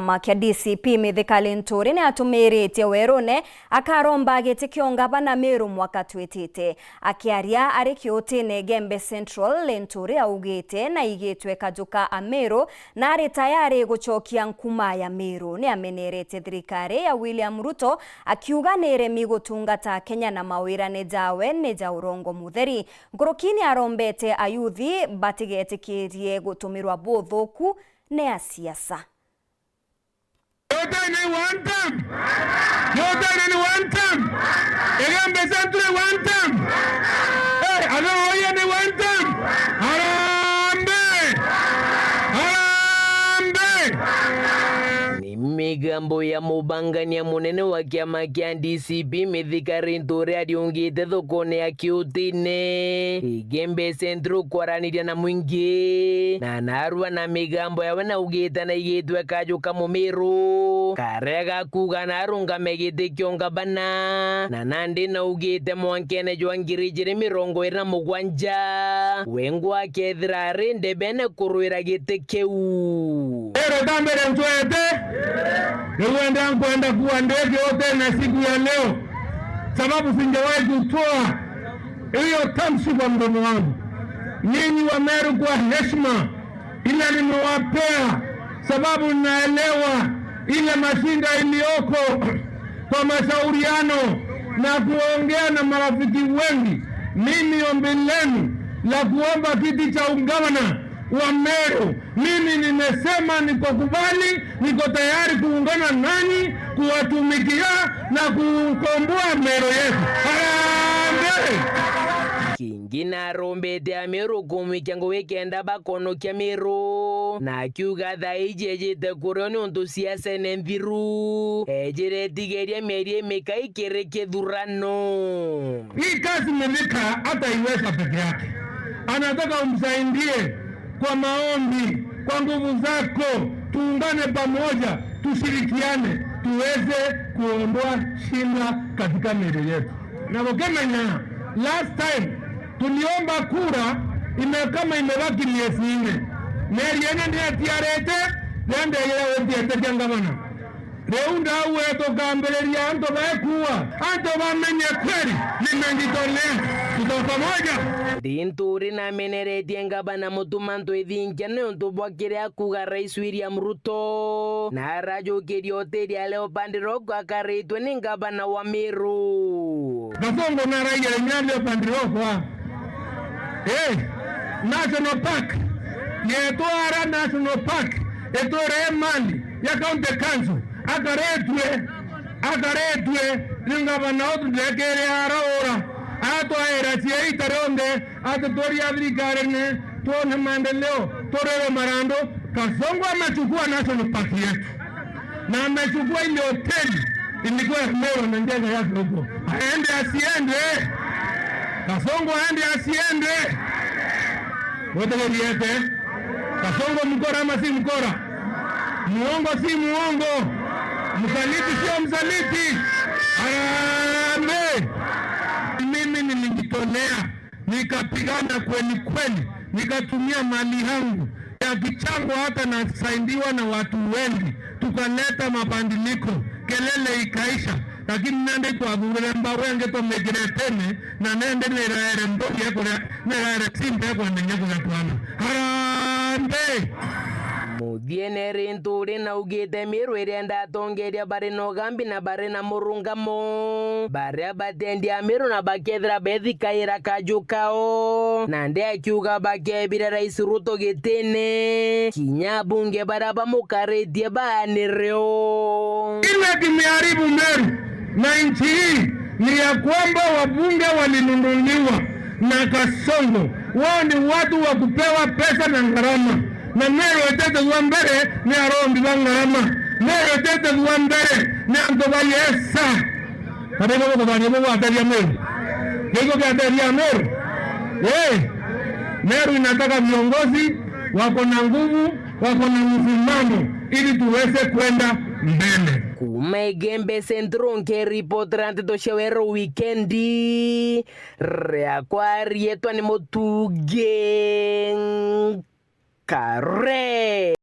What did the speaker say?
Makia DCP Mithikali Nturi ni atumirite werune akaromba gitikio ngavana Meru mwaka twitite akiaria ari kiotine Gembe Central Lenturi augite na igitwe kajuka Ameru na ari tayari guchokia nkuma ya Meru ni amenerete thirikari ya William Ruto akiuga niremi gutungata Kenya na mawira ne jawe ne jaurongo mutheri ngurukini arombete ayuthi batigetikirie gutumirwa buthuku ne asiasa. Yote ni one term. Yote ni one term. Gembe Central one term. Hey, Aloya ni one term. Harambe. Harambe. Ni migambo ya mubangania munene wa kiama kia DCP Mithikali Nturi ariungite thokone akiutine Gembe Central kwaraniria na mwingi na narua na migambo yawe na ugita na igitwe kajuka Mumiru karega kuga na arungame gitikio ngavana na nandi na ugite mwankene jwa ngiri 27 wengwa kethira rinde bene kurwira gitikeu Ero tambere mtuete niwenda kwenda kuwa ndege yote na siku ya leo sababu singewahi kutoa hiyo tamshi kwa mdomo wangu. Nyinyi wa Meru kwa heshima ila nimewapea sababu naelewa ile mashinda iliyoko kwa mashauriano na kuongea na marafiki wengi. Mimi ombi lenu la kuomba kiti cha ugavana wa Meru, mimi nimesema nikokubali, niko tayari kuungana nanyi kuwatumikia na kukomboa Meru yetu. Harambe! Kingina rombete ya Meru kumwikia wikenda bakono kia Meru na akiuga thaijejete kurio ni untu siasa ne mviru ejire tigeria meri mekai kereke dhurano. Hii kazi Mithika hata iweza peke yake. Anataka umsaidie kwa maombi, kwa nguvu zako, tuungane pamoja, tushirikiane, tuweze kuondoa shida katika Meru yetu. Na wakemenya, last time tuliomba kura kama imebaki miezi 4. Meri yene ndiye tiarete, nende yeye ndiye ngavana. Reunda uwe toka mbeleria anto baekuwa, anto bamenye kweli, nimejitolea. Kutoka moja. Nturi na menerete ngavana mutumanto ithinkia ne untu bwakire akuga Rais William Ruto na rajukirie hoteli ya Leopardroko akaritwe ni ngavana wa Meru. Kasongo na raia ya Leopardroko National Park yetwara National Park etore mali ya County Council akaretwe ni ngavana otu dekere araora atwaera siaita ronde atotoria thirikarine tuone maendeleo torere marando. Kasongo amechukua National Park yetu na amechukua ile hoteli ilikuwa Meru na ndege yake huko. Aende asiende? Kasongo aende asiende? Wote waliete Kasongo mkora ama si mkora? Muongo si muongo? Msaliti sio msaliti? Harambe! Mimi nilijitolea, nikapigana kweli kweli, nikatumia mali yangu ya kichango, hata nasaidiwa na watu wengi, tukaleta mabadiliko, kelele ikaisha. Lakini nende kwa guremba wenge to megiretene na nende neraere mbogi yako neraere simbe yako ndenyago ya tuana. Harambe! Muthieneri Nturi na ugite Meru irenda atongeria bari no gambi na bari na murungamo baria batendia Meru na bakethira bethikaira kajukao na ndi akiuga bakebire Rais Ruto gitene kinya bunge bara bamukaretie banireo. Ile kimeharibu Meru na nchi hii ni ya kwamba wabunge walinunuliwa na Kasongo. Wao ni watu wa kupewa pesa na gharama. Na Meru etete zwa mbere ni arombi wa ngarama. Meru etete zwa mbere ni antoba yesa. Kadego kwa banyebo wa atari ya Meru. Kego kwa atari ya Meru. Meru inataka viongozi wako na nguvu, wako na msimamo ili tuweze kwenda mbele. Kume Gembe Central nkeripotrante toshewero weekendi reakwarie twa ni motuge kare.